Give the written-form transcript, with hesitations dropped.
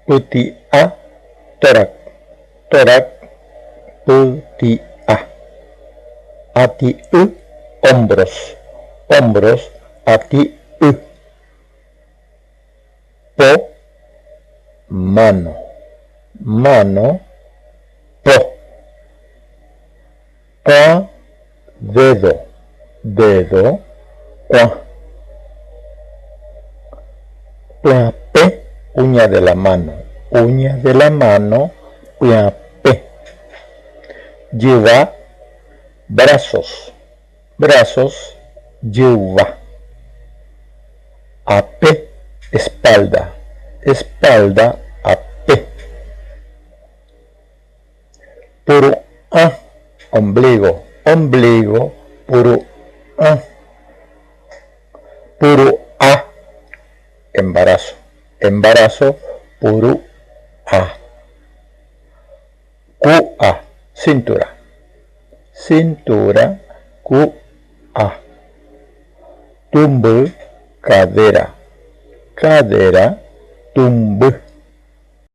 Uti a, torak, torak, puti a. Ati u, hombros, hombros, ati u. Po, mano, mano, po. Pa, dedo, dedo, qua. Pe, uña de la mano, uña de la mano, pe. Lleva, brazos, brazos, lleva. Ape, espalda, espalda, ape. Puru a, ombligo, ombligo, puru a. Puru a, embarazo, embarazo, puru a. Ku a, cintura, cintura, ku a. Tumbu, cadera, cadera, tumbu.